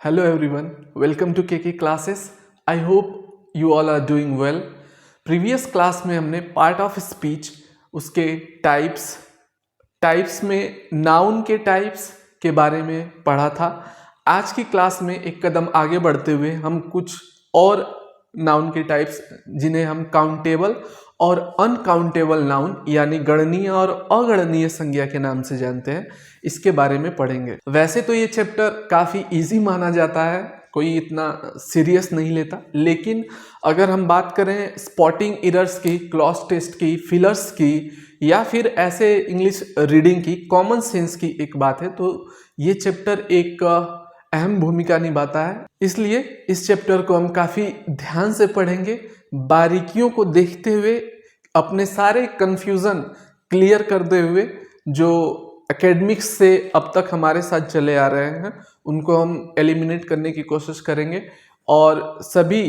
Hello everyone, welcome to KK classes. I hope you all are doing well. Previous class में हमने part of speech, उसके types में noun के types के बारे में पढ़ा था। आज की क्लास में एक कदम आगे बढ़ते हुए हम कुछ और नाउन के टाइप्स जिन्हें हम काउंटेबल और अनकाउंटेबल नाउन यानी गणनीय और अगणनीय संज्ञा के नाम से जानते हैं, इसके बारे में पढ़ेंगे। वैसे तो ये चैप्टर काफ़ी इजी माना जाता है, कोई इतना सीरियस नहीं लेता, लेकिन अगर हम बात करें स्पॉटिंग एरर्स की, क्लॉज टेस्ट की, फिलर्स की या फिर ऐसे इंग्लिश रीडिंग की, कॉमन सेंस की एक बात है, तो ये चैप्टर एक अहम भूमिका निभाता है। इसलिए इस चैप्टर को हम काफ़ी ध्यान से पढ़ेंगे, बारीकियों को देखते हुए, अपने सारे कन्फ्यूज़न क्लियर करते हुए। जो एकेडमिक्स से अब तक हमारे साथ चले आ रहे हैं उनको हम एलिमिनेट करने की कोशिश करेंगे और सभी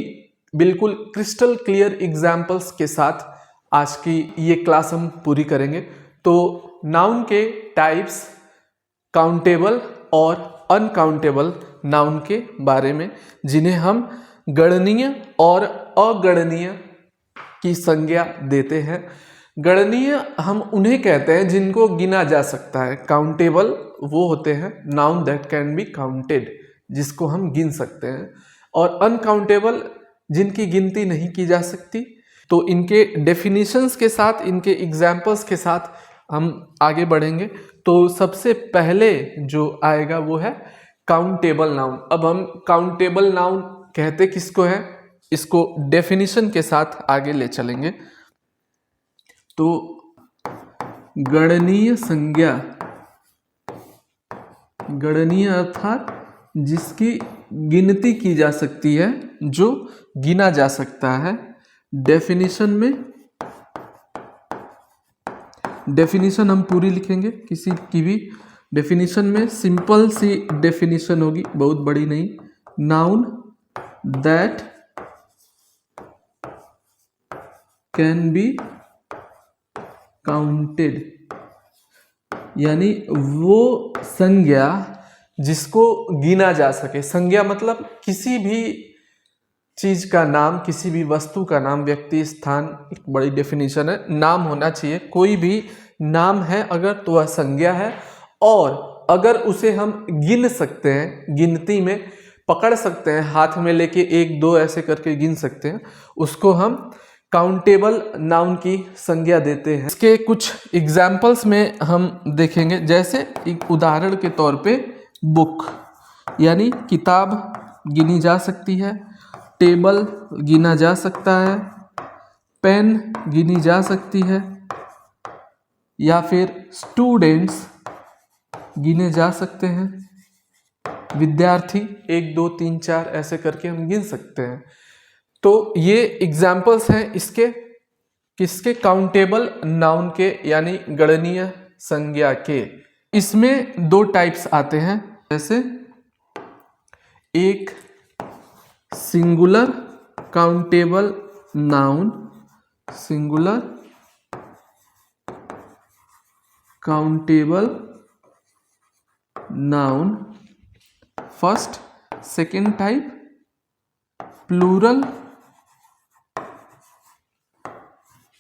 बिल्कुल क्रिस्टल क्लियर एग्जाम्पल्स के साथ आज की ये क्लास हम पूरी करेंगे। तो नाउन के टाइप्स, काउंटेबल और अनकाउंटेबल नाउन के बारे में, जिन्हें हम गणनीय और अगणनीय की संज्ञा देते हैं। गणनीय हम उन्हें कहते हैं जिनको गिना जा सकता है। काउंटेबल वो होते हैं noun that can be counted, जिसको हम गिन सकते हैं, और अनकाउंटेबल जिनकी गिनती नहीं की जा सकती। तो इनके डेफिनेशंस के साथ, इनके एग्जाम्पल्स के साथ हम आगे बढ़ेंगे। तो सबसे पहले जो आएगा वो है काउंटेबल नाउन। अब हम काउंटेबल नाउन कहते किसको है, इसको डेफिनेशन के साथ आगे ले चलेंगे। तो गणनीय संज्ञा, गणनीय अर्थात जिसकी गिनती की जा सकती है, जो गिना जा सकता है। डेफिनेशन हम पूरी लिखेंगे, किसी की भी डेफिनेशन में सिंपल सी डेफिनेशन होगी, बहुत बड़ी नहीं। Noun that can be counted, यानी वो संज्ञा जिसको गिना जा सके। संज्ञा मतलब किसी भी चीज का नाम, किसी भी वस्तु का नाम, व्यक्ति, स्थान, एक बड़ी डेफिनेशन है। नाम होना चाहिए, कोई भी नाम है अगर तो वह संज्ञा है, और अगर उसे हम गिन सकते हैं, गिनती में पकड़ सकते हैं, हाथ में लेके 1 2 ऐसे करके गिन सकते हैं, उसको हम काउंटेबल नाउन की संज्ञा देते हैं। इसके कुछ एग्जाम्पल्स में हम देखेंगे, जैसे एक उदाहरण के तौर पे बुक यानी किताब गिनी जा सकती है, टेबल गिना जा सकता है, पेन गिनी जा सकती है, या फिर स्टूडेंट्स गिने जा सकते हैं, विद्यार्थी 1 2 3 4 ऐसे करके हम गिन सकते हैं। तो ये एग्जाम्पल्स हैं इसके, किसके, काउंटेबल नाउन के यानी गणनीय संज्ञा के। इसमें 2 टाइप्स आते हैं, जैसे एक singular countable noun, singular countable noun first. Second type plural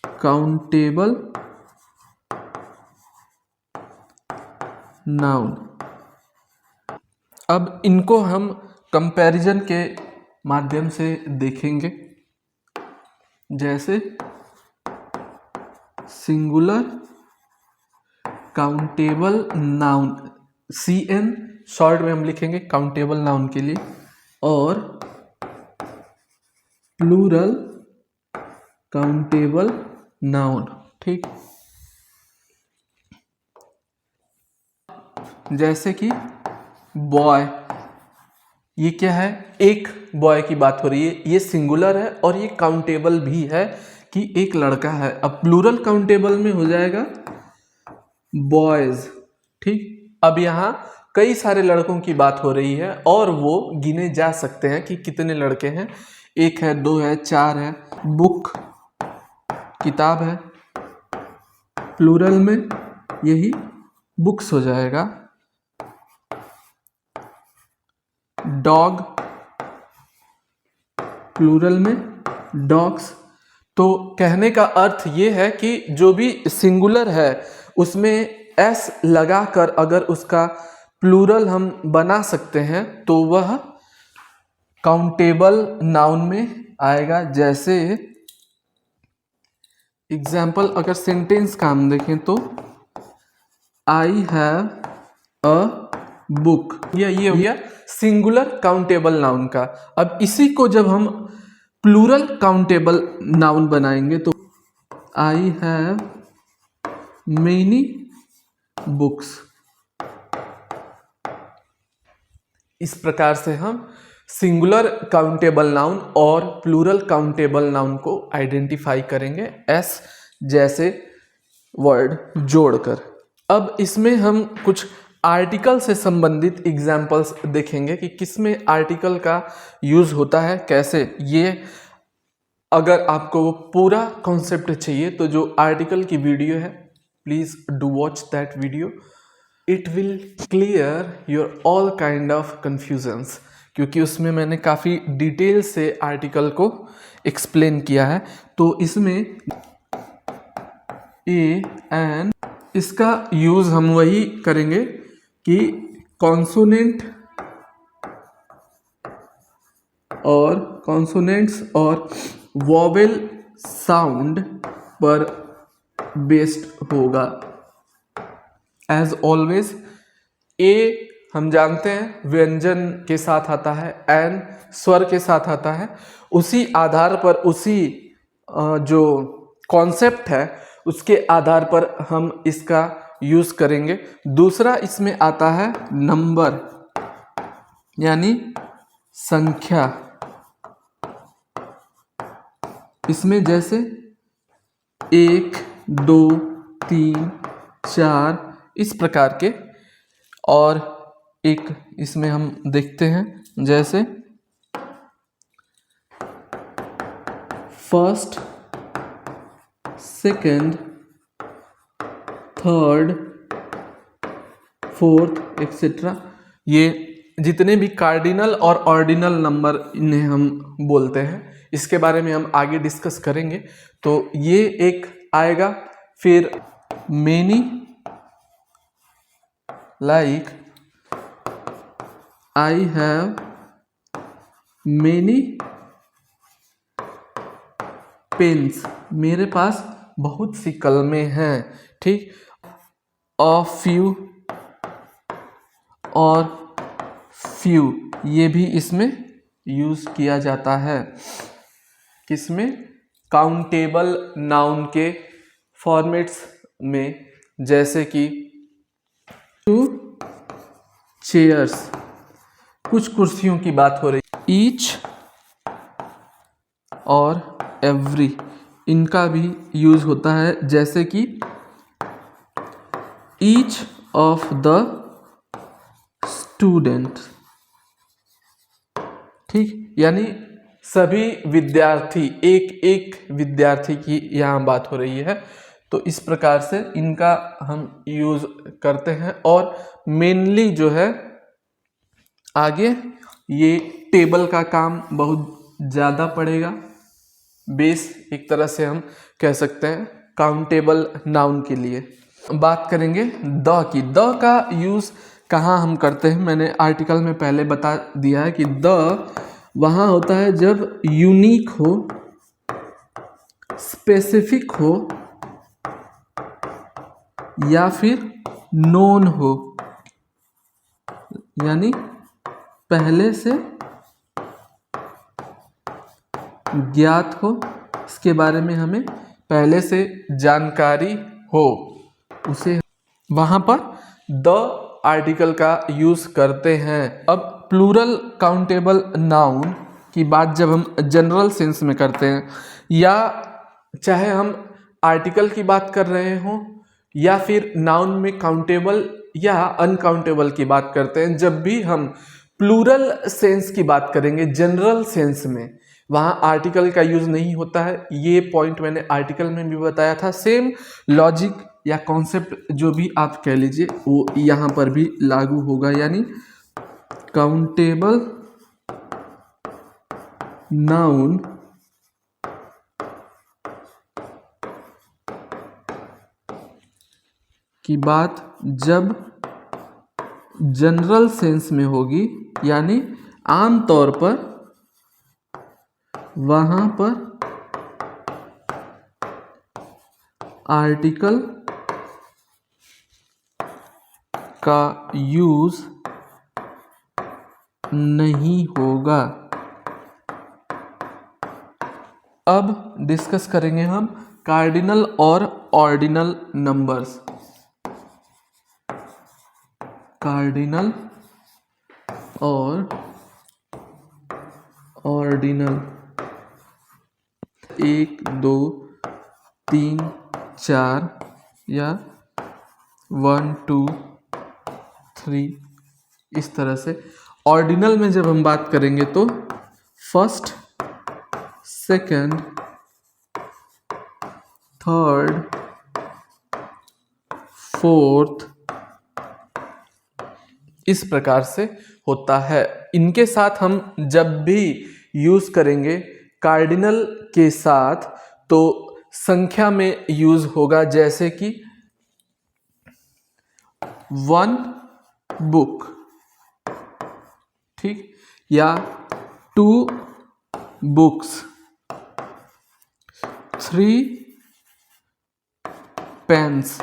countable noun. अब इनको हम कंपैरिजन के माध्यम से देखेंगे, जैसे singular countable noun, CN short में हम लिखेंगे काउंटेबल नाउन के लिए, और प्लूरल काउंटेबल नाउन। ठीक, जैसे कि बॉय, ये क्या है, एक बॉय की बात हो रही है, ये सिंगुलर है और ये काउंटेबल भी है कि एक लड़का है। अब प्लूरल काउंटेबल में हो जाएगा बॉयज। ठीक, अब यहाँ कई सारे लड़कों की बात हो रही है और वो गिने जा सकते हैं कि कितने लड़के हैं, 1 है, 2 है, 4 है। बुक किताब है, प्लूरल में यही बुक्स हो जाएगा। डॉग, प्लूरल में डॉग्स। तो कहने का अर्थ ये है कि जो भी सिंगुलर है उसमें एस लगाकर अगर उसका प्लूरल हम बना सकते हैं तो वह काउंटेबल नाउन में आएगा। जैसे एग्जाम्पल अगर सेंटेंस का हम देखें तो आई हैव अ बुक, ये हो गया सिंगुलर काउंटेबल नाउन का। अब इसी को जब हम प्लूरल काउंटेबल नाउन बनाएंगे तो आई हैव मेनी बुक्स। इस प्रकार से हम सिंगुलर काउंटेबल नाउन और प्लूरल काउंटेबल नाउन को आइडेंटिफाई करेंगे एस जैसे वर्ड जोड़कर। अब इसमें हम कुछ आर्टिकल से संबंधित एग्जाम्पल्स देखेंगे कि किसमें आर्टिकल का यूज होता है, कैसे। ये अगर आपको वो पूरा कॉन्सेप्ट चाहिए तो जो आर्टिकल की वीडियो है please do watch that video, it will clear your all kind of confusions, क्योंकि उसमें मैंने काफ़ी डिटेल से आर्टिकल को एक्सप्लेन किया है। तो इसमें ए एन, इसका यूज़ हम वही करेंगे कि कॉन्सोनेंट और कॉन्सोनेंट्स और वॉवेल साउंड पर बेस्ड होगा। एज ऑलवेज ए हम जानते हैं व्यंजन के साथ आता है, एन स्वर के साथ आता है। उसी आधार पर, उसी जो कॉन्सेप्ट है उसके आधार पर हम इसका यूज करेंगे। दूसरा इसमें आता है नंबर यानी संख्या। इसमें जैसे 1, 2, 3, 4 इस प्रकार के। और एक इसमें हम देखते हैं जैसे first, second, third, fourth etcetera. ये जितने भी कार्डिनल और ऑर्डिनल नंबर इन्हें हम बोलते हैं, इसके बारे में हम आगे डिस्कस करेंगे। तो ये एक आएगा। फिर many, like I have many pens, मेरे पास बहुत सी कलमें हैं। ठीक, अ फ्यू और फ्यू ये भी इसमें यूज किया जाता है। किसमें? काउंटेबल नाउन के फॉर्मेट्स में, जैसे कि 2 चेयर्स, कुछ कुर्सियों की बात हो रही। ईच और एवरी, इनका भी यूज होता है, जैसे कि ईच ऑफ द स्टूडेंट। ठीक, यानी सभी विद्यार्थी, एक एक विद्यार्थी की यहाँ बात हो रही है। तो इस प्रकार से इनका हम यूज करते हैं। और मेनली जो है आगे ये टेबल का काम बहुत ज़्यादा पड़ेगा। बेस एक तरह से हम कह सकते हैं काउंटेबल नाउन के लिए। बात करेंगे द की। द का यूज़ कहाँ हम करते हैं, मैंने आर्टिकल में पहले बता दिया है कि द वहाँ होता है जब यूनिक हो, स्पेसिफिक हो या फिर नोन हो, यानी पहले से ज्ञात हो, इसके बारे में हमें पहले से जानकारी हो, उसे वहाँ पर द आर्टिकल का यूज़ करते हैं। अब प्लूरल काउंटेबल नाउन की बात जब हम जनरल सेंस में करते हैं, या चाहे हम आर्टिकल की बात कर रहे हों या फिर नाउन में काउंटेबल या अनकाउंटेबल की बात करते हैं, जब भी हम प्लूरल सेंस की बात करेंगे जनरल सेंस में, वहाँ आर्टिकल का यूज़ नहीं होता है। ये पॉइंट मैंने आर्टिकल में भी बताया था। सेम लॉजिक या कॉन्सेप्ट जो भी आप कह लीजिए वो यहाँ पर भी लागू होगा। यानी काउंटेबल नाउन की बात जब जनरल सेंस में होगी, यानी आम तौर पर वहां पर आर्टिकल का यूज नहीं होगा। अब डिस्कस करेंगे हम कार्डिनल और ऑर्डिनल नंबर्स। कार्डिनल और ऑर्डिनल 1 2 3 4 या 1 2 3 इस तरह से। ऑर्डिनल में जब हम बात करेंगे तो फर्स्ट, सेकंड, थर्ड, फोर्थ, इस प्रकार से होता है। इनके साथ हम जब भी यूज करेंगे कार्डिनल के साथ तो संख्या में यूज होगा, जैसे कि 1 बुक, ठीक, या 2 बुक्स, 3 पेन्स।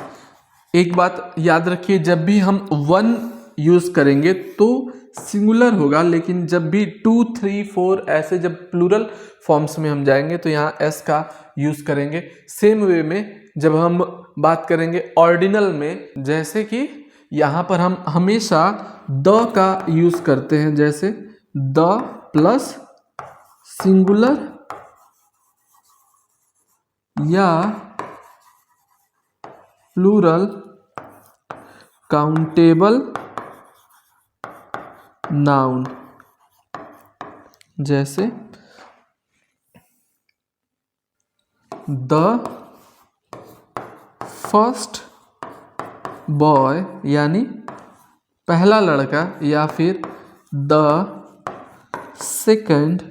एक बात याद रखिए, जब भी हम 1 यूज करेंगे तो सिंगुलर होगा, लेकिन जब भी 2 3 4 ऐसे जब प्लूरल फॉर्म्स में हम जाएंगे तो यहाँ एस का यूज करेंगे। सेम वे में जब हम बात करेंगे ऑर्डिनल में, जैसे कि यहाँ पर हम हमेशा द का यूज करते हैं, जैसे द प्लस सिंगुलर या प्लूरल काउंटेबल नाउन, जैसे द फर्स्ट बॉय, यानी पहला लड़का, या फिर द सेकंड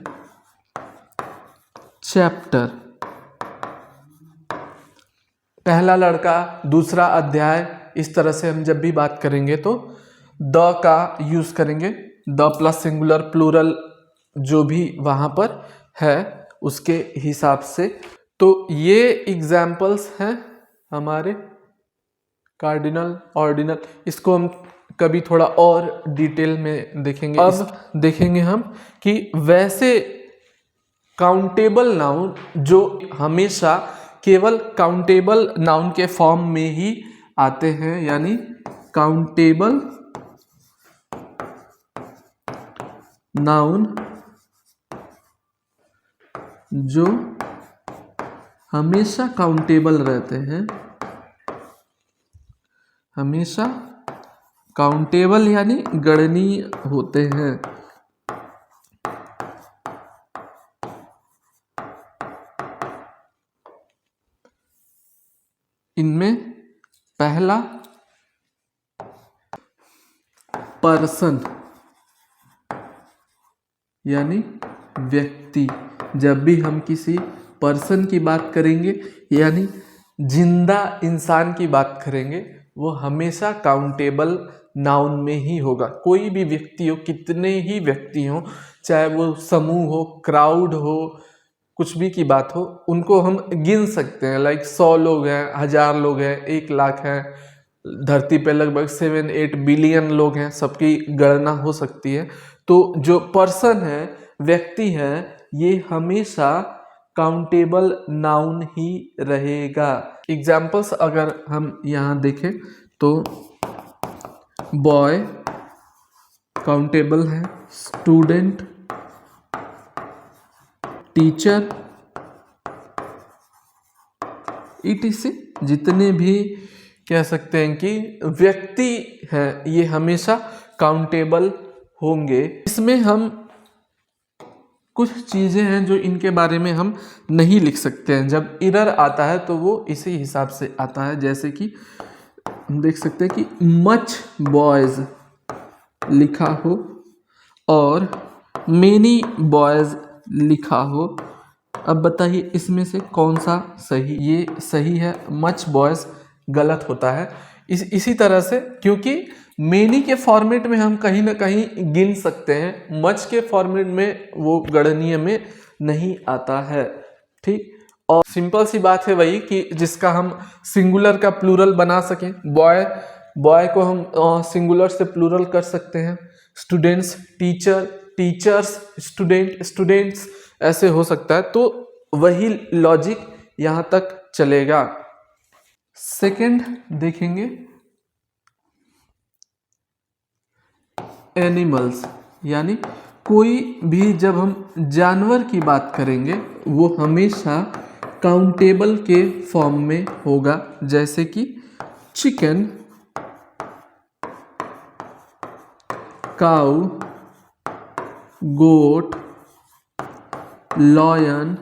चैप्टर, पहला लड़का, दूसरा अध्याय। इस तरह से हम जब भी बात करेंगे तो द का यूज करेंगे, द प्लस सिंगुलर प्लूरल जो भी वहाँ पर है उसके हिसाब से। तो ये एग्जाम्पल्स हैं हमारे कार्डिनल ऑर्डिनल। इसको हम कभी थोड़ा और डिटेल में देखेंगे। अब देखेंगे हम कि वैसे काउंटेबल नाउन जो हमेशा केवल काउंटेबल नाउन के फॉर्म में ही आते हैं, यानी काउंटेबल नाउन जो हमेशा काउंटेबल रहते हैं, हमेशा काउंटेबल यानी गणनीय होते हैं। इनमें पहला पर्सन यानी व्यक्ति। जब भी हम किसी पर्सन की बात करेंगे यानी जिंदा इंसान की बात करेंगे, वो हमेशा काउंटेबल नाउन में ही होगा। कोई भी व्यक्ति हो, कितने ही व्यक्ति हो, चाहे वो समूह हो, क्राउड हो, कुछ भी की बात हो, उनको हम गिन सकते हैं। लाइक 100 लोग हैं, 1000 लोग हैं, 1 लाख हैं, धरती पे लगभग 7-8 बिलियन लोग हैं, सबकी गणना हो सकती है। तो जो पर्सन है, व्यक्ति है, ये हमेशा काउंटेबल नाउन ही रहेगा। एग्जाम्पल्स अगर हम यहाँ देखें तो बॉय काउंटेबल है, स्टूडेंट, टीचर, etc जितने भी कह सकते हैं कि व्यक्ति हैं, ये हमेशा काउंटेबल होंगे। इसमें हम कुछ चीज़ें हैं जो इनके बारे में हम नहीं लिख सकते हैं। जब इरर आता है तो वो इसी हिसाब से आता है। जैसे कि हम देख सकते हैं कि मच बॉयज लिखा हो और मेनी बॉयज लिखा हो। अब बताइए इसमें से कौन सा सही? ये सही है, मच बॉयज गलत होता है। इसी तरह से, क्योंकि मेनी के फॉर्मेट में हम कहीं ना कहीं गिन सकते हैं, मच के फॉर्मेट में वो गणनीय में नहीं आता है। ठीक, और सिंपल सी बात है वही कि जिसका हम सिंगुलर का प्लूरल बना सकें। बॉय को हम सिंगुलर से प्लूरल कर सकते हैं। Students, teacher, teachers, student, students, ऐसे हो सकता है। तो वही लॉजिक यहाँ तक चलेगा। सेकंड देखेंगे, एनिमल्स, यानी कोई भी जब हम जानवर की बात करेंगे वो हमेशा काउंटेबल के फॉर्म में होगा, जैसे कि चिकन, काऊ, गोट, लॉयन,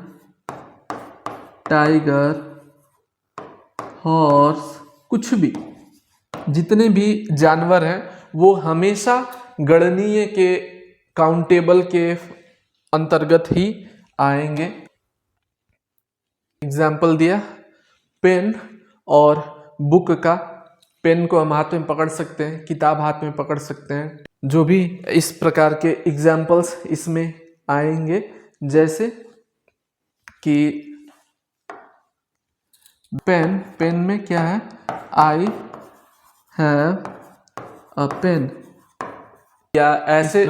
टाइगर, हॉर्स, कुछ भी, जितने भी जानवर हैं वो हमेशा गणनीय के, काउंटेबल के अंतर्गत ही आएंगे। एग्जाम्पल दिया पेन और बुक का। पेन को हम हाथ में पकड़ सकते हैं, किताब हाथ में पकड़ सकते हैं, जो भी इस प्रकार के एग्जाम्पल्स इसमें आएंगे। जैसे कि पेन, पेन में क्या है? आई हैव अ पेन, या ऐसे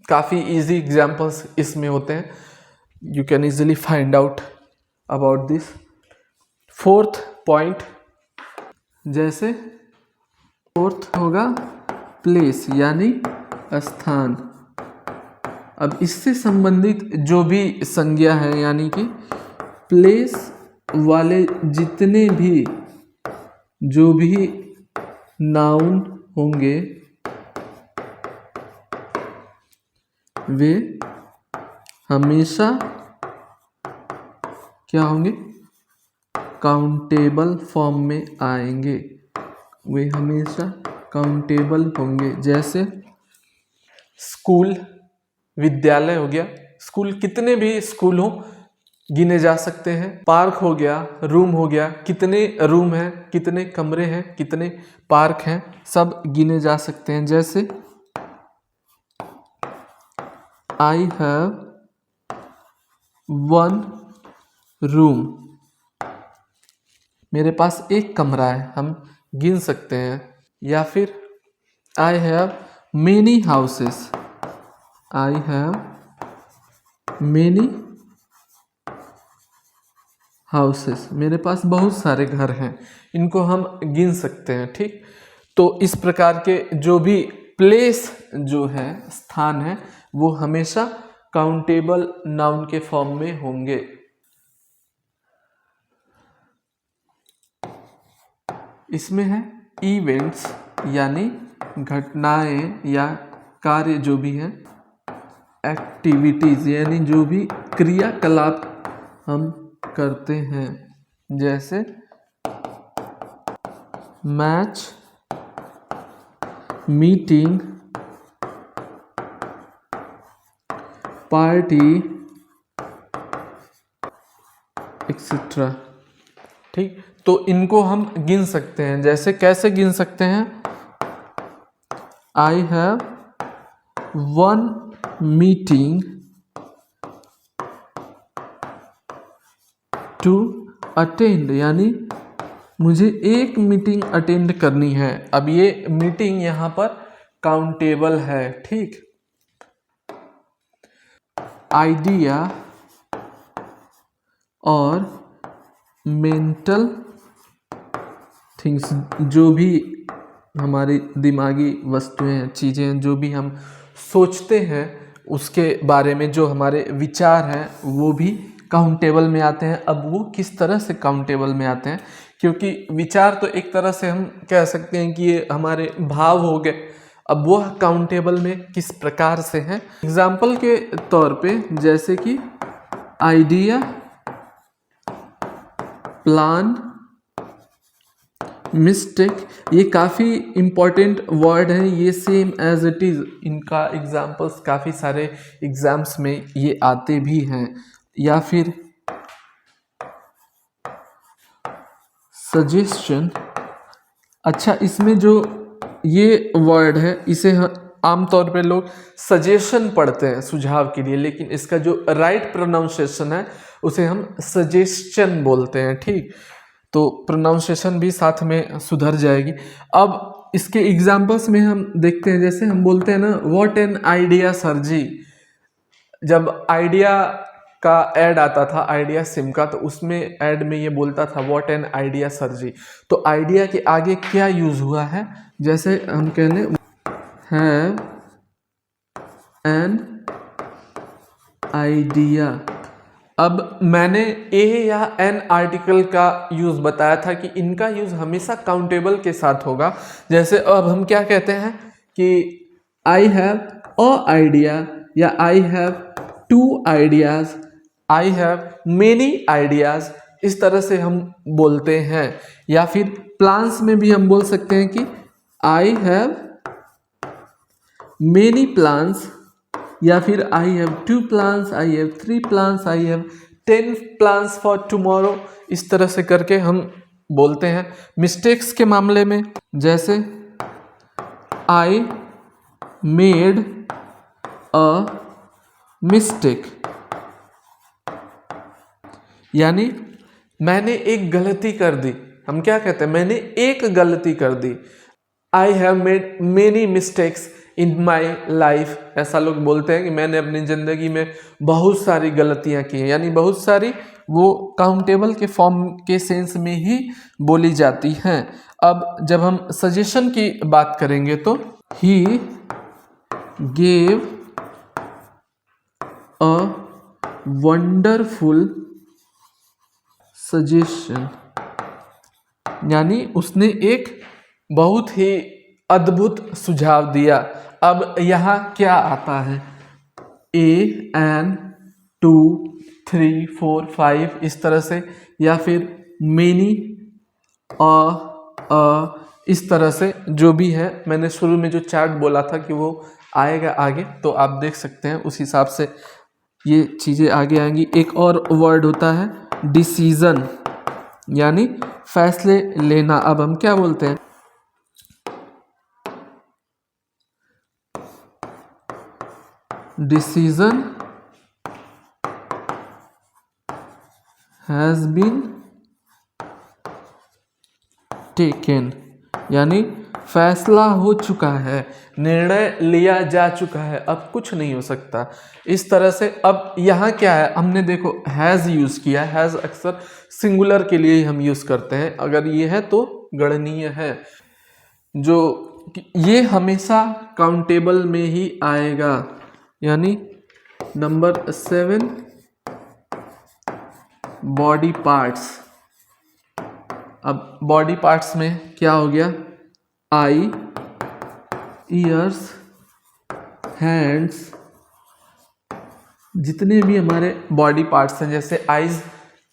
काफ़ी इजी एग्जाम्पल्स इसमें होते हैं। You can easily find out about this. Fourth point, जैसे फोर्थ होगा प्लेस, यानी स्थान। अब इससे संबंधित जो भी संज्ञा है, यानी कि प्लेस वाले जितने भी जो भी नाउन होंगे वे हमेशा क्या होंगे? काउंटेबल फॉर्म में आएंगे। वे हमेशा काउंटेबल होंगे। जैसे स्कूल, विद्यालय हो गया। स्कूल, कितने भी स्कूल हो गिने जा सकते हैं। पार्क हो गया, रूम हो गया, कितने रूम हैं, कितने कमरे हैं, कितने पार्क हैं, सब गिने जा सकते हैं। जैसे आई हैव वन रूम, मेरे पास एक कमरा है, हम गिन सकते हैं। या फिर I have many houses, I have many houses, मेरे पास बहुत सारे घर हैं, इनको हम गिन सकते हैं। ठीक, तो इस प्रकार के जो भी प्लेस जो है, स्थान है, वो हमेशा काउंटेबल नाउन के फॉर्म में होंगे। इसमें है इवेंट्स, यानी घटनाएं या कार्य जो भी हैं। एक्टिविटीज, यानी जो भी क्रियाकलाप हम करते हैं। जैसे मैच, मीटिंग, पार्टी, एक्सेट्रा। ठीक, तो इनको हम गिन सकते हैं। जैसे कैसे गिन सकते हैं? I have one meeting to attend, यानी मुझे एक मीटिंग अटेंड करनी है। अब ये मीटिंग यहाँ पर काउंटेबल है। ठीक, आइडिया और मेंटल थिंग्स, जो भी हमारी दिमागी वस्तुएं हैं, चीज़ें हैं, जो भी हम सोचते हैं उसके बारे में जो हमारे विचार हैं वो भी काउंटेबल में आते हैं। अब वो किस तरह से काउंटेबल में आते हैं? क्योंकि विचार तो एक तरह से हम कह सकते हैं कि ये हमारे भाव हो गए। अब वो काउंटेबल में किस प्रकार से हैं? एग्जाम्पल के तौर पे, जैसे कि आइडिया, प्लान, मिस्टेक ये काफ़ी इम्पॉर्टेंट वर्ड है, ये सेम एज इट इज़, इनका एग्जाम्पल्स काफ़ी सारे एग्ज़ाम्स में ये आते भी हैं। या फिर सजेशन, अच्छा इसमें जो ये वर्ड है इसे आमतौर पे लोग सजेशन पढ़ते हैं सुझाव के लिए, लेकिन इसका जो राइट प्रोनाउंसिएशन है उसे हम सजेशन बोलते हैं। ठीक, तो प्रोनाउंसिएशन भी साथ में सुधर जाएगी। अब इसके एग्जाम्पल्स में हम देखते हैं, जैसे हम बोलते हैं ना, व्हाट एन आइडिया सर जी। जब आइडिया का ऐड आता था, आइडिया सिम का, तो उसमें ऐड में ये बोलता था व्हाट एन आइडिया सर जी। तो आइडिया के आगे क्या यूज हुआ है, जैसे हम कह लें हैव एन आइडिया। अब मैंने ए या एन आर्टिकल का यूज बताया था कि इनका यूज हमेशा काउंटेबल के साथ होगा। जैसे अब हम क्या कहते हैं कि आई हैव अ आइडिया, या I have two ideas, I have many ideas, इस तरह से हम बोलते हैं। या फिर प्लान्स में भी हम बोल सकते हैं कि आई हैव मेनी प्लान्स, या फिर I have two plans, I have three plans, I have 10 plans for tomorrow. इस तरह से करके हम बोलते हैं। मिस्टेक्स के मामले में जैसे आई मेड अ मिस्टेक, यानी मैंने एक गलती कर दी। हम क्या कहते हैं, मैंने एक गलती कर दी। I have made many mistakes in my life, ऐसा लोग बोलते हैं कि मैंने अपनी ज़िंदगी में बहुत सारी गलतियां की हैं, यानी बहुत सारी वो काउंटेबल के फॉर्म के सेंस में ही बोली जाती हैं। अब जब हम सजेशन की बात करेंगे तो he gave a wonderful suggestion, यानी उसने एक बहुत ही अद्भुत सुझाव दिया। अब यहाँ क्या आता है, ए एन 2 3 4 5 इस तरह से, या फिर मेनी इस तरह से, जो भी है। मैंने शुरू में जो चार्ट बोला था कि वो आएगा आगे, तो आप देख सकते हैं उस हिसाब से ये चीज़ें आगे आएंगी। एक और वर्ड होता है डिसीजन, यानी फैसले लेना। अब हम क्या बोलते हैं, डिसीजन हैज बीन टेकन, यानी फैसला हो चुका है, निर्णय लिया जा चुका है, अब कुछ नहीं हो सकता। इस तरह से अब यहाँ क्या है, हमने देखो हैज़ यूज़ किया। हैज़ अक्सर सिंगुलर के लिए ही हम यूज़ करते हैं, अगर ये है तो गणनीय है। जो ये हमेशा काउंटेबल में ही आएगा, यानी नंबर 7 बॉडी पार्ट्स। अब बॉडी पार्ट्स में क्या हो गया, आई, ईयर्स, हैंड्स, जितने भी हमारे बॉडी पार्ट्स हैं, जैसे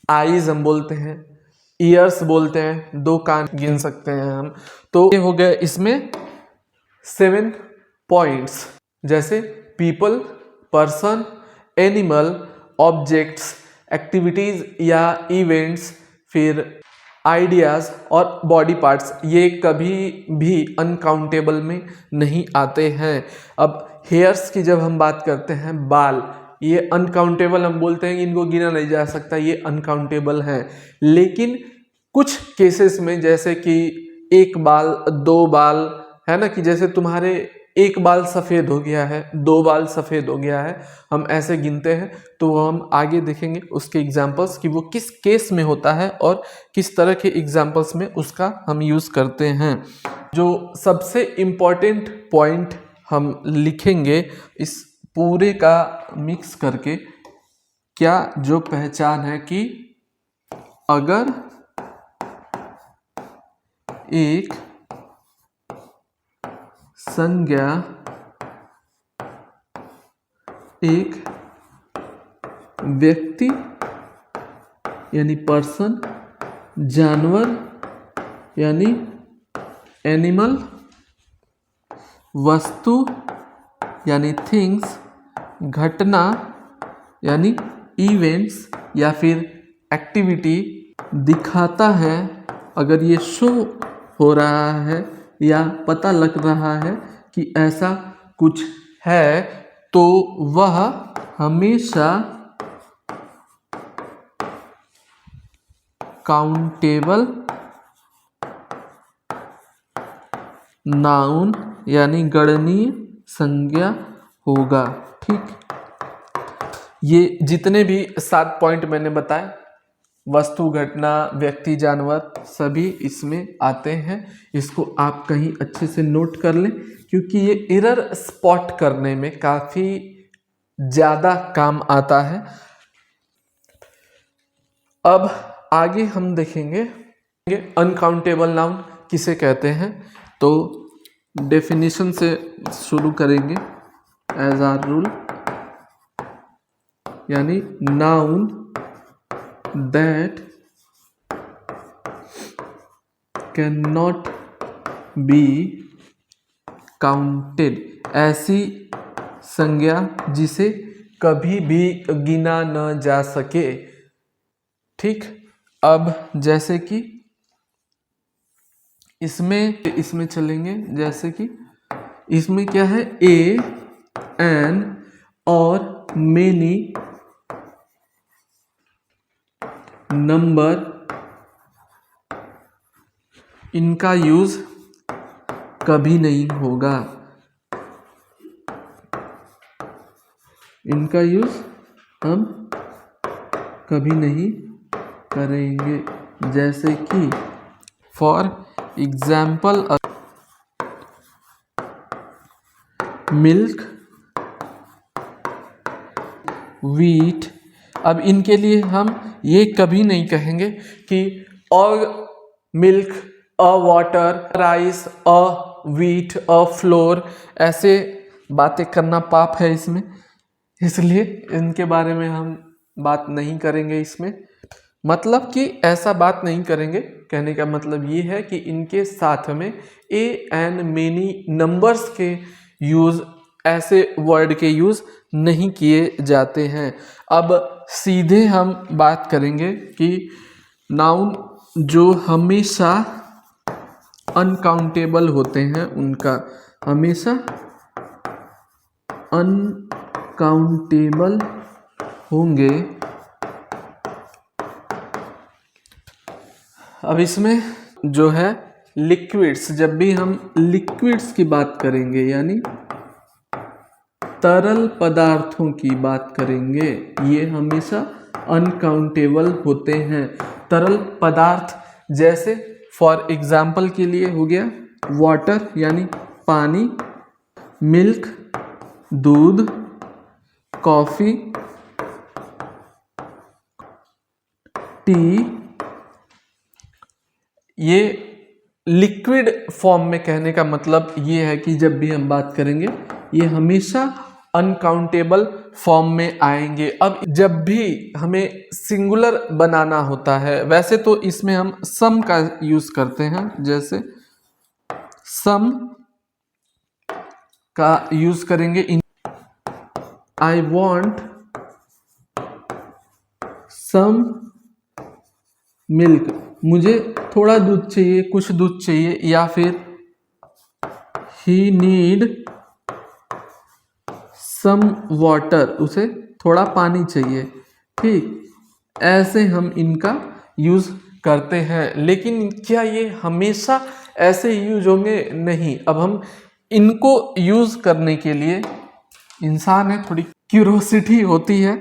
आईज हम बोलते हैं, ईयर्स बोलते हैं, 2 कान गिन सकते हैं हम। तो ये हो गया इसमें 7 पॉइंट्स, जैसे people, person, animal, objects, activities या इवेंट्स, फिर आइडियाज़ और बॉडी पार्ट्स। ये कभी भी अनकाउंटेबल में नहीं आते हैं। अब हेयर्स की जब हम बात करते हैं, बाल, ये अनकाउंटेबल हम बोलते हैं कि इनको गिना नहीं जा सकता, ये अनकाउंटेबल हैं। लेकिन कुछ केसेस में, जैसे कि 1 बाल, 2 बाल, है ना, कि जैसे तुम्हारे 1 बाल सफ़ेद हो गया है, 2 बाल सफ़ेद हो गया है, हम ऐसे गिनते हैं। तो वो हम आगे देखेंगे उसके एग्जाम्पल्स कि वो किस केस में होता है और किस तरह के एग्जाम्पल्स में उसका हम यूज़ करते हैं। जो सबसे इम्पॉर्टेंट पॉइंट हम लिखेंगे इस पूरे का मिक्स करके, क्या जो पहचान है कि अगर एक संज्ञा एक व्यक्ति यानी पर्सन, जानवर यानी एनिमल, वस्तु यानी थिंग्स, घटना यानी इवेंट्स या फिर एक्टिविटी दिखाता है। अगर ये शो हो रहा है या पता लग रहा है कि ऐसा कुछ है तो वह हमेशा काउंटेबल नाउन यानी गणनीय संज्ञा होगा। ठीक, ये जितने भी 7 पॉइंट मैंने बताए, वस्तु, घटना, व्यक्ति, जानवर, सभी इसमें आते हैं। इसको आप कहीं अच्छे से नोट कर लें क्योंकि ये एरर स्पॉट करने में काफ़ी ज़्यादा काम आता है। अब आगे हम देखेंगे अनकाउंटेबल नाउन किसे कहते हैं। तो डेफिनेशन से शुरू करेंगे। एज आर रूल यानी noun that can not be counted, ऐसी संज्ञा जिसे कभी भी गिना न जा सके। ठीक, अब जैसे कि इसमें चलेंगे। जैसे कि इसमें क्या है, ए, एन और मेनी नंबर, इनका यूज कभी नहीं होगा। इनका यूज हम कभी नहीं करेंगे। जैसे कि फॉर एग्जाम्पल मिल्क, वीट। अब इनके लिए हम ये कभी नहीं कहेंगे कि और मिल्क, अ वाटर, राइस, अ वीट, अ फ्लोर, ऐसे बातें करना पाप है इसमें, इसलिए इनके बारे में हम बात नहीं करेंगे इसमें। मतलब कि ऐसा बात नहीं करेंगे, कहने का मतलब ये है कि इनके साथ में ए एन मेनी नंबर्स के यूज़, ऐसे वर्ड के यूज़ नहीं किए जाते हैं। अब सीधे हम बात करेंगे कि नाउन जो हमेशा अनकाउंटेबल होते हैं उनका, हमेशा अनकाउंटेबल होंगे। अब इसमें जो है लिक्विड्स, जब भी हम लिक्विड्स की बात करेंगे यानी तरल पदार्थों की बात करेंगे, ये हमेशा अनकाउंटेबल होते हैं। तरल पदार्थ जैसे फॉर एग्जाम्पल के लिए हो गया वाटर यानी पानी, मिल्क दूध, कॉफ़ी, टी, ये लिक्विड फॉर्म में। कहने का मतलब ये है कि जब भी हम बात करेंगे ये हमेशा अनकाउंटेबल फॉर्म में आएंगे। अब जब भी हमें सिंगुलर बनाना होता है, वैसे तो इसमें हम सम का यूज करते हैं, जैसे सम का यूज करेंगे इन आई वॉन्ट सम मिल्क, मुझे थोड़ा दूध चाहिए, कुछ दूध चाहिए, या फिर ही नीड सम वाटर, उसे थोड़ा पानी चाहिए। ठीक, ऐसे हम इनका यूज़ करते हैं। लेकिन क्या ये हमेशा ऐसे यूज होंगे? नहीं। अब हम इनको यूज़ करने के लिए, इंसान है, थोड़ी क्यूरोसिटी होती है।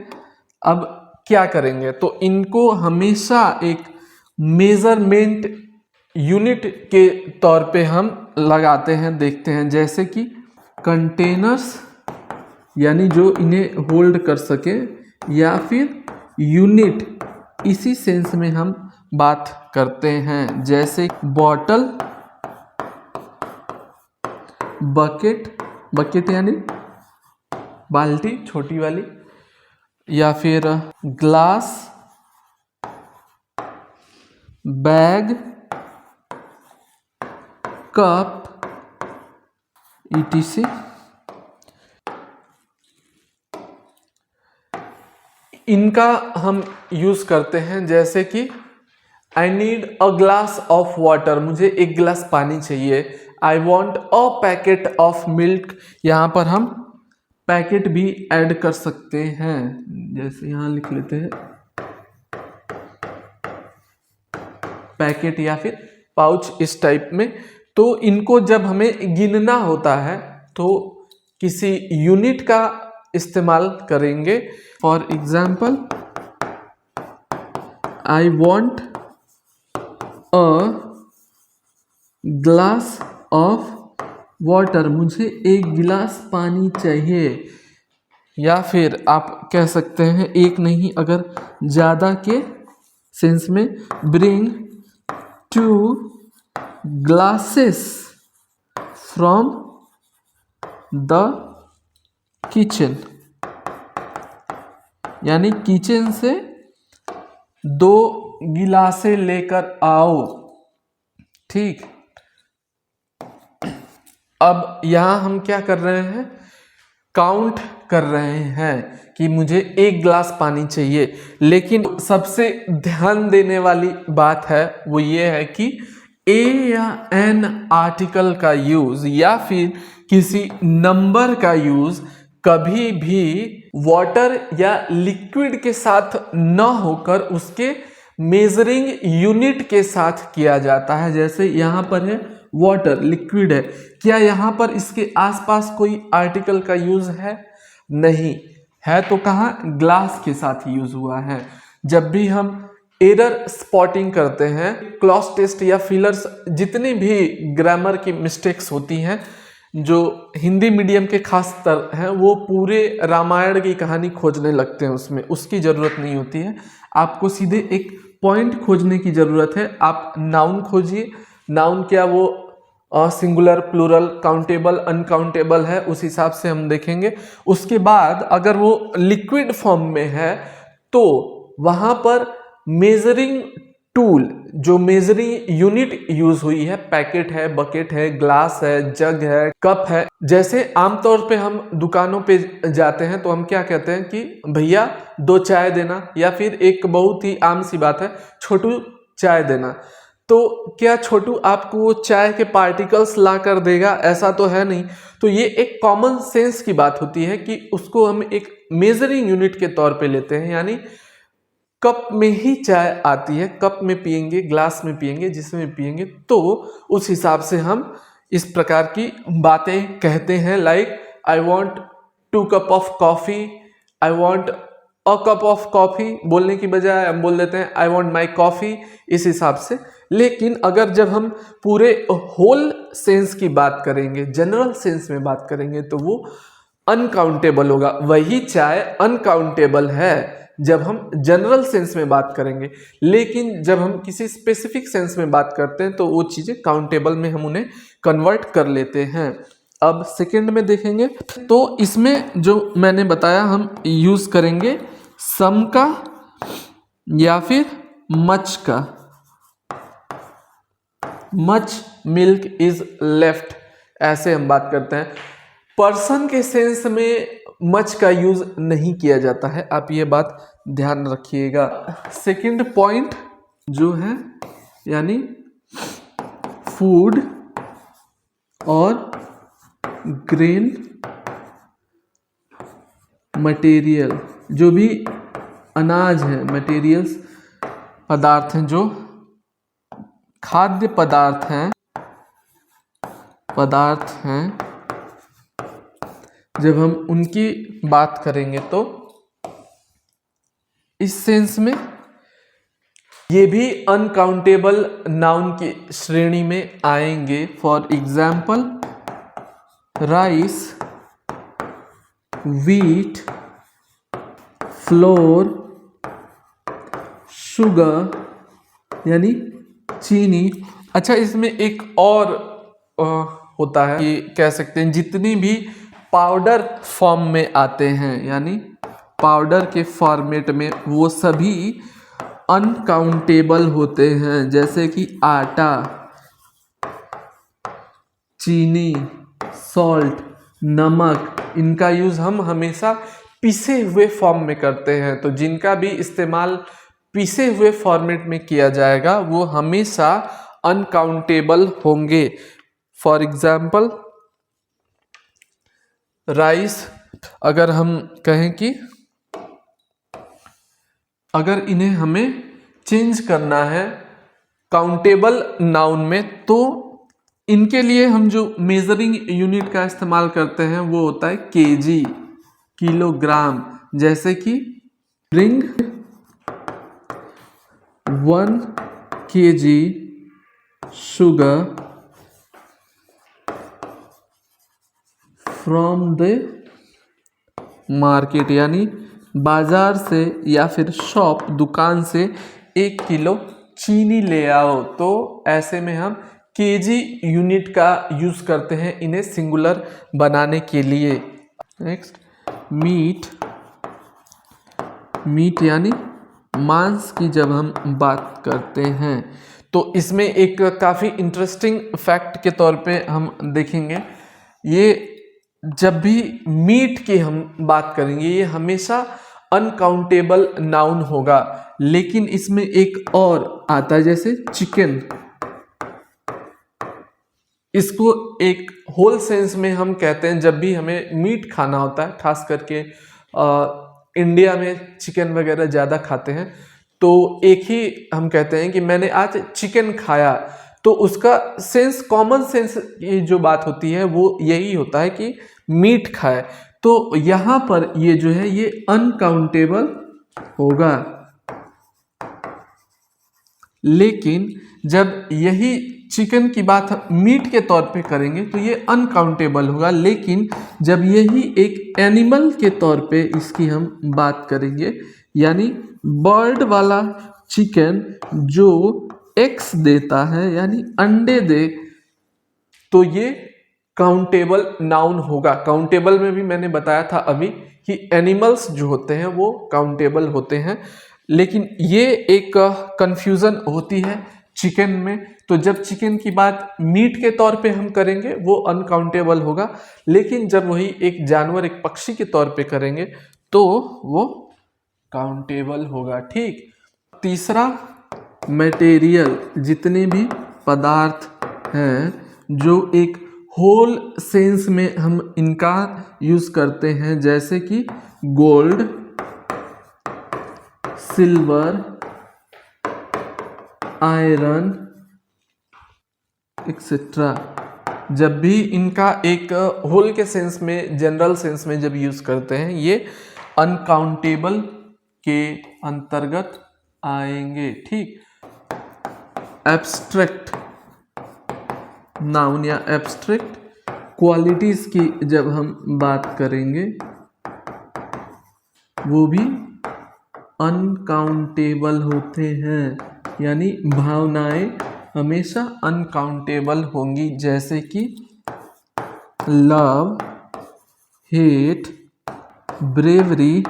अब क्या करेंगे? तो इनको हमेशा एक मेजरमेंट यूनिट के तौर पे हम लगाते हैं, देखते हैं। जैसे कि कंटेनर्स यानी जो इन्हें होल्ड कर सके, या फिर यूनिट, इसी सेंस में हम बात करते हैं। जैसे बॉटल, बकेट, बकेट यानी बाल्टी छोटी वाली, या फिर ग्लास, बैग, कप etc। इनका हम यूज करते हैं, जैसे कि I need a glass of water, मुझे एक गिलास पानी चाहिए। I want a packet of milk, यहाँ पर हम पैकेट भी ऐड कर सकते हैं, जैसे यहाँ लिख लेते हैं पैकेट या फिर पाउच, इस टाइप में। तो इनको जब हमें गिनना होता है तो किसी यूनिट का इस्तेमाल करेंगे। For example, I want a glass of water, मुझे एक गिलास पानी चाहिए। या फिर आप कह सकते हैं, एक नहीं अगर ज़्यादा के सेंस में, bring 2 glasses from the kitchen, यानी किचन से 2 गिलासे लेकर आओ। ठीक, अब यहां हम क्या कर रहे हैं, काउंट कर रहे हैं कि मुझे एक गिलास पानी चाहिए। लेकिन सबसे ध्यान देने वाली बात है वो ये है कि ए या एन आर्टिकल का यूज या फिर किसी नंबर का यूज कभी भी वाटर या लिक्विड के साथ न होकर उसके मेजरिंग यूनिट के साथ किया जाता है। जैसे यहाँ पर है वाटर, लिक्विड है, क्या यहाँ पर इसके आसपास कोई आर्टिकल का यूज है? नहीं है। तो कहाँ, ग्लास के साथ यूज हुआ है। जब भी हम एरर स्पॉटिंग करते हैं, क्लॉज टेस्ट या फिलर्स, जितनी भी ग्रामर की मिस्टेक्स होती हैं, जो हिंदी मीडियम के खास तर हैं, वो पूरे रामायण की कहानी खोजने लगते हैं, उसमें उसकी ज़रूरत नहीं होती है। आपको सीधे एक पॉइंट खोजने की ज़रूरत है। आप नाउन खोजिए, नाउन क्या वो सिंगुलर, प्लूरल, काउंटेबल, अनकाउंटेबल है, उस हिसाब से हम देखेंगे। उसके बाद अगर वो लिक्विड फॉर्म में है तो वहाँ पर मेजरिंग टूल, जो मेजरिंग यूनिट यूज हुई है, पैकेट है, बकेट है, ग्लास है, जग है, कप है। जैसे आमतौर पे हम दुकानों पे जाते हैं तो हम क्या कहते हैं कि भैया 2 चाय देना, या फिर एक बहुत ही आम सी बात है, छोटू चाय देना। तो क्या छोटू आपको वो चाय के पार्टिकल्स ला कर देगा? ऐसा तो है नहीं। तो ये एक कॉमन सेंस की बात होती है कि उसको हम एक मेजरिंग यूनिट के तौर पे लेते हैं, यानी कप में ही चाय आती है, कप में पियेंगे, ग्लास में पियेंगे, जिसमें पियेंगे, तो उस हिसाब से हम इस प्रकार की बातें कहते हैं। Like I want 2 cup of coffee, I want a cup of coffee बोलने की बजाय हम बोल देते हैं आई वॉन्ट माई कॉफ़ी, इस हिसाब से। लेकिन अगर जब हम पूरे होल सेंस की बात करेंगे, जनरल सेंस में बात करेंगे, तो वो अनकाउंटेबल होगा। वही चाय अनकाउंटेबल है जब हम जनरल सेंस में बात करेंगे, लेकिन जब हम किसी स्पेसिफिक सेंस में बात करते हैं तो वो चीज़ें काउंटेबल में हम उन्हें कन्वर्ट कर लेते हैं। अब सेकंड में देखेंगे तो इसमें जो मैंने बताया, हम यूज़ करेंगे सम का या फिर मच का। मच मिल्क इज लेफ्ट, ऐसे हम बात करते हैं। पर्सन के सेंस में मच का यूज नहीं किया जाता है, आप ये बात ध्यान रखिएगा। सेकंड पॉइंट जो है, यानी फूड और ग्रेन मटेरियल, जो भी अनाज है, मटेरियल्स पदार्थ हैं, जो खाद्य पदार्थ हैं, जब हम उनकी बात करेंगे तो इस सेंस में ये भी अनकाउंटेबल नाउन की श्रेणी में आएंगे। For example, rice, wheat, floor, sugar यानी चीनी। अच्छा, इसमें एक और होता है कि कह सकते हैं जितनी भी पाउडर फॉर्म में आते हैं, यानी पाउडर के फॉर्मेट में, वो सभी अनकाउंटेबल होते हैं। जैसे कि आटा, चीनी, सॉल्ट, नमक, इनका यूज़ हम हमेशा पिसे हुए फॉर्म में करते हैं। तो जिनका भी इस्तेमाल पिसे हुए फॉर्मेट में किया जाएगा वो हमेशा अनकाउंटेबल होंगे। फॉर एग्जाम्पल राइस, अगर हम कहें कि अगर इन्हें हमें चेंज करना है काउंटेबल नाउन में, तो इनके लिए हम जो मेजरिंग यूनिट का इस्तेमाल करते हैं वो होता है केजी, किलोग्राम। जैसे कि bring 1 kg sugar from the market, यानी बाजार से या फिर शॉप, दुकान से 1 किलो चीनी ले आओ। तो ऐसे में हम केजी यूनिट का यूज करते हैं इन्हें सिंगुलर बनाने के लिए। नेक्स्ट, मीट यानी मांस की जब हम बात करते हैं तो इसमें एक काफ़ी इंटरेस्टिंग फैक्ट के तौर पे हम देखेंगे, ये जब भी मीट की हम बात करेंगे ये हमेशा अनकाउंटेबल नाउन होगा। लेकिन इसमें एक और आता है, जैसे चिकन, इसको एक होल सेंस में हम कहते हैं जब भी हमें मीट खाना होता है, खास करके इंडिया में चिकन वगैरह ज़्यादा खाते हैं, तो एक ही हम कहते हैं कि मैंने आज चिकन खाया। तो उसका सेंस, कॉमन सेंस ये जो बात होती है वो यही होता है कि मीट खाए। तो यहाँ पर ये जो है ये अनकाउंटेबल होगा। लेकिन जब यही चिकन की बात मीट के तौर पे करेंगे तो ये अनकाउंटेबल होगा। लेकिन जब यही एक एनिमल के तौर पे इसकी हम बात करेंगे, यानी बर्ड वाला चिकन जो एग्स देता है यानी अंडे दे, तो ये काउंटेबल नाउन होगा। काउंटेबल में भी मैंने बताया था अभी कि एनिमल्स जो होते हैं वो काउंटेबल होते हैं, लेकिन ये एक कंफ्यूजन होती है चिकन में। तो जब चिकन की बात मीट के तौर पे हम करेंगे वो अनकाउंटेबल होगा, लेकिन जब वही एक जानवर, एक पक्षी के तौर पे करेंगे तो वो काउंटेबल होगा। ठीक। तीसरा, मटेरियल, जितने भी पदार्थ हैं जो एक होल सेंस में हम इनका यूज करते हैं, जैसे कि गोल्ड, सिल्वर, आयरन एक्सेट्रा, जब भी इनका एक होल के सेंस में, जनरल सेंस में जब यूज करते हैं ये अनकाउंटेबल के अंतर्गत आएंगे। ठीक। एब्स्ट्रैक्ट नाउन या एब्स्ट्रैक्ट क्वालिटीज की जब हम बात करेंगे वो भी अनकाउंटेबल होते हैं, यानी भावनाएं हमेशा अनकाउंटेबल होंगी, जैसे कि लव, हेट, ब्रेवरी,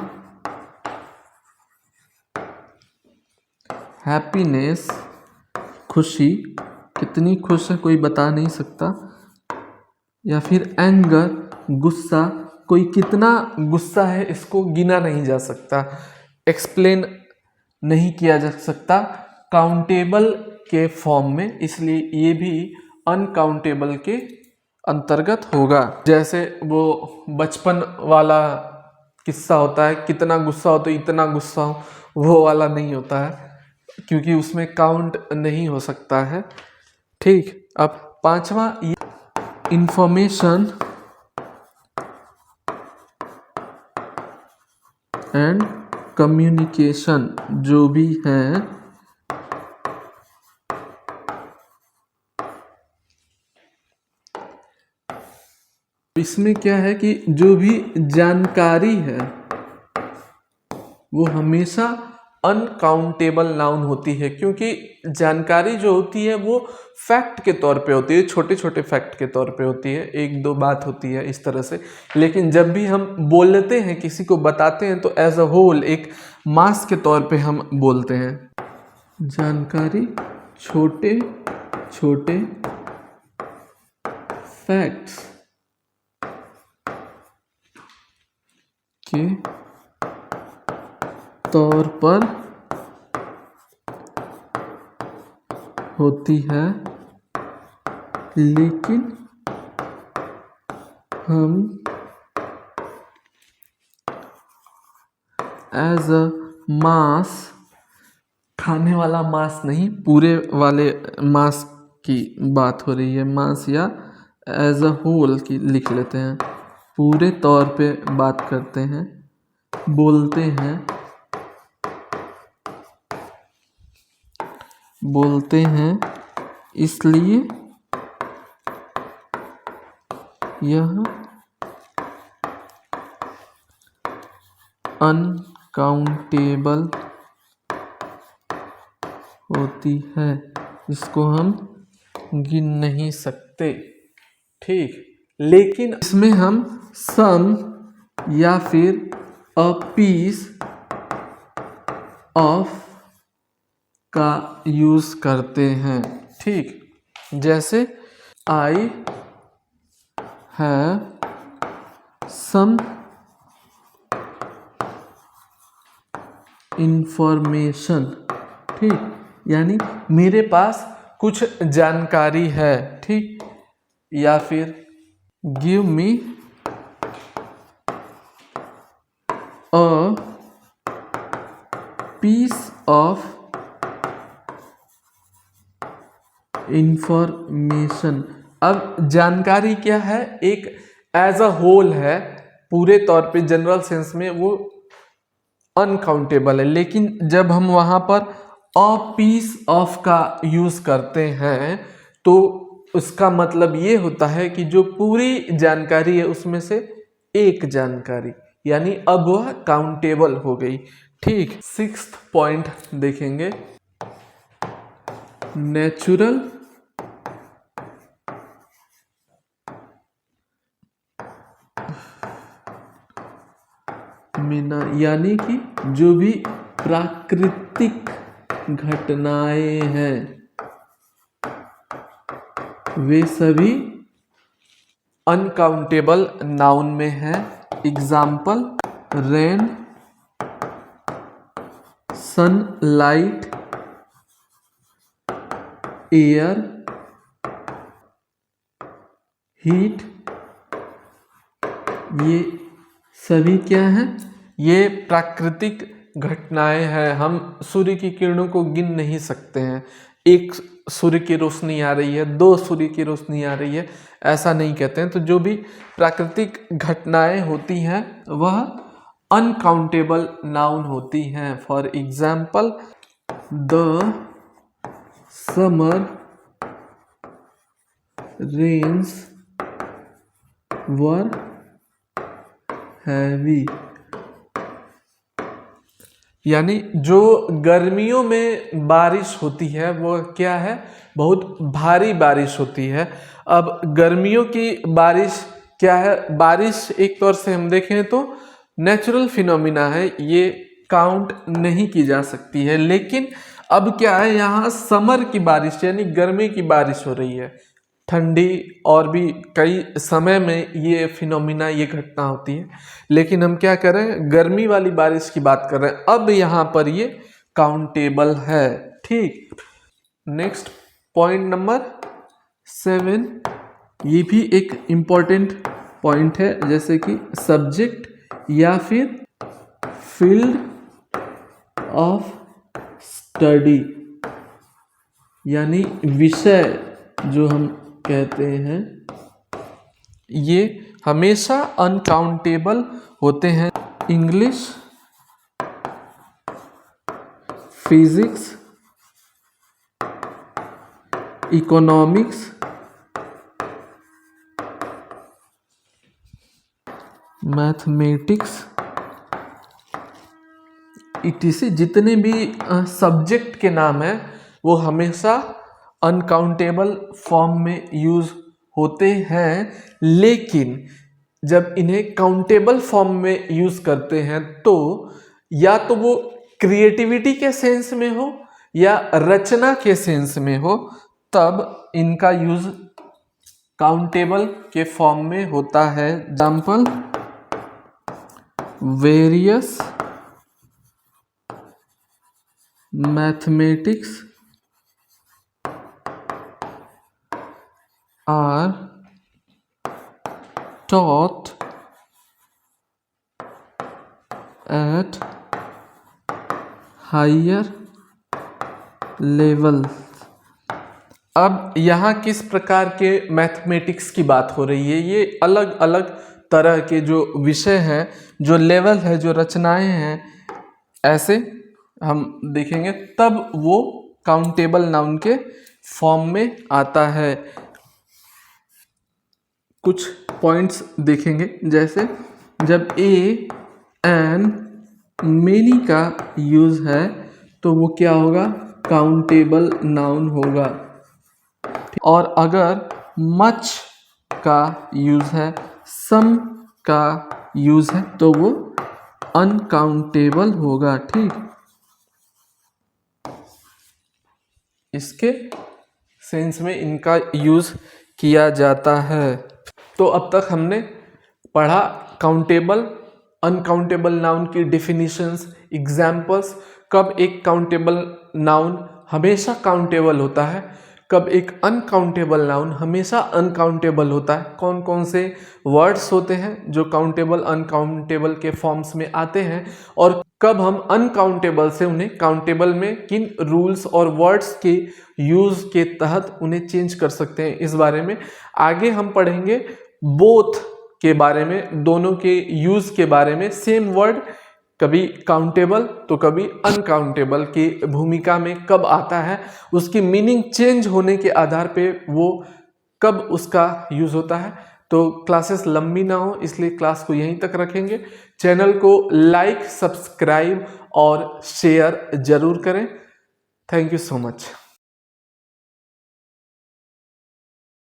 हैप्पीनेस, खुशी, कितनी खुश है कोई बता नहीं सकता, या फिर एंगर, गुस्सा, कोई कितना गुस्सा है इसको गिना नहीं जा सकता, एक्सप्लेन नहीं किया जा सकता काउंटेबल के फॉर्म में, इसलिए ये भी अनकाउंटेबल के अंतर्गत होगा। जैसे वो बचपन वाला किस्सा होता है, कितना गुस्सा हो तो इतना गुस्सा हो, वो वाला नहीं होता है क्योंकि उसमें काउंट नहीं हो सकता है। ठीक। अब पांचवा, इंफॉर्मेशन एंड कम्युनिकेशन जो भी है, इसमें क्या है कि जो भी जानकारी है वो हमेशा अनकाउंटेबल नाउन होती है, क्योंकि जानकारी जो होती है वो फैक्ट के तौर पे होती है, छोटे छोटे फैक्ट के तौर पे होती है, एक दो बात होती है इस तरह से। लेकिन जब भी हम बोलते हैं, किसी को बताते हैं, तो एज अ होल एक मास के तौर पे हम बोलते हैं। जानकारी छोटे छोटे फैक्ट्स के तौर पर होती है, लेकिन हम एज अ मास, खाने वाला मास नहीं, पूरे वाले मास की बात हो रही है, मास या एज अ होल की लिख लेते हैं, पूरे तौर पे बात करते हैं, बोलते हैं, इसलिए यह अनकाउंटेबल होती है, इसको हम गिन नहीं सकते। ठीक, लेकिन इसमें हम सम या फिर अ पीस ऑफ का यूज करते हैं। ठीक, जैसे आई हैव सम इंफॉर्मेशन। ठीक, यानी मेरे पास कुछ जानकारी है। ठीक, या फिर give me a piece of information. अब जानकारी क्या है, एक एज अ होल है, पूरे तौर पे जनरल सेंस में वो अनकाउंटेबल है, लेकिन जब हम वहां पर अ पीस ऑफ का यूज करते हैं तो उसका मतलब ये होता है कि जो पूरी जानकारी है उसमें से एक जानकारी, यानी अब वह काउंटेबल हो गई। ठीक, 6th पॉइंट देखेंगे, नेचुरल यानी कि जो भी प्राकृतिक घटनाएं हैं वे सभी अनकाउंटेबल नाउन में है। Example, rain, sunlight, air, heat, ये सभी क्या है, ये प्राकृतिक घटनाएं हैं। हम सूर्य की किरणों को गिन नहीं सकते हैं, एक सूर्य की रोशनी आ रही है, 2 सूर्य की रोशनी आ रही है, ऐसा नहीं कहते हैं। तो जो भी प्राकृतिक घटनाएं होती हैं वह अनकाउंटेबल नाउन होती हैं। For example, the summer rains were heavy, यानी जो गर्मियों में बारिश होती है वो क्या है, बहुत भारी बारिश होती है। अब गर्मियों की बारिश क्या है, बारिश एक तौर से हम देखें तो नेचुरल फिनोमिना है, ये काउंट नहीं की जा सकती है। लेकिन अब क्या है, यहाँ समर की बारिश यानी गर्मी की बारिश हो रही है, ठंडी और भी कई समय में ये फिनोमिना, ये घटना होती है, लेकिन हम क्या कर रहे हैं, गर्मी वाली बारिश की बात कर रहे हैं। अब यहाँ पर ये काउंटेबल है। ठीक, नेक्स्ट पॉइंट नंबर 7, ये भी एक इम्पॉर्टेंट पॉइंट है, जैसे कि सब्जेक्ट या फिर फील्ड ऑफ स्टडी, यानी विषय जो हम कहते हैं, ये हमेशा अनकाउंटेबल होते हैं। English, physics, economics, mathematics, etc, जितने भी सब्जेक्ट के नाम हैं वो हमेशा अनकाउंटेबल फॉर्म में यूज होते हैं। लेकिन जब इन्हें काउंटेबल फॉर्म में यूज करते हैं तो या तो वो क्रिएटिविटी के सेंस में हो या रचना के सेंस में हो, तब इनका यूज काउंटेबल के फॉर्म में होता है। Example various mathematics are taught at higher level। अब यहाँ किस प्रकार के मैथमेटिक्स की बात हो रही है? ये अलग अलग तरह के जो विषय हैं, जो लेवल है, जो रचनाएं हैं, ऐसे हम देखेंगे, तब वो काउंटेबल नाउन के फॉर्म में आता है। कुछ पॉइंट्स देखेंगे, जैसे जब ए एंड मेनी का यूज है तो वो क्या होगा? काउंटेबल नाउन होगा। और अगर मच का यूज है, सम का यूज है तो वो अनकाउंटेबल होगा। ठीक, इसके सेंस में इनका यूज किया जाता है। तो अब तक हमने पढ़ा काउंटेबल, अनकाउंटेबल नाउन की डेफिनेशंस, एग्जाम्पल्स, कब एक काउंटेबल नाउन हमेशा काउंटेबल होता है, कब एक अनकाउंटेबल नाउन हमेशा अनकाउंटेबल होता है, कौन कौन से वर्ड्स होते हैं जो काउंटेबल अनकाउंटेबल के फॉर्म्स में आते हैं, और कब हम अनकाउंटेबल से उन्हें काउंटेबल में किन रूल्स और वर्ड्स के यूज के तहत उन्हें चेंज कर सकते हैं, इस बारे में आगे हम पढ़ेंगे। बोथ के बारे में, दोनों के यूज के बारे में, सेम वर्ड कभी काउंटेबल तो कभी अनकाउंटेबल की भूमिका में कब आता है, उसकी मीनिंग चेंज होने के आधार पे वो कब उसका यूज होता है। तो क्लासेस लंबी ना हो इसलिए क्लास को यहीं तक रखेंगे। चैनल को लाइक, सब्सक्राइब और शेयर जरूर करें। Thank you so much.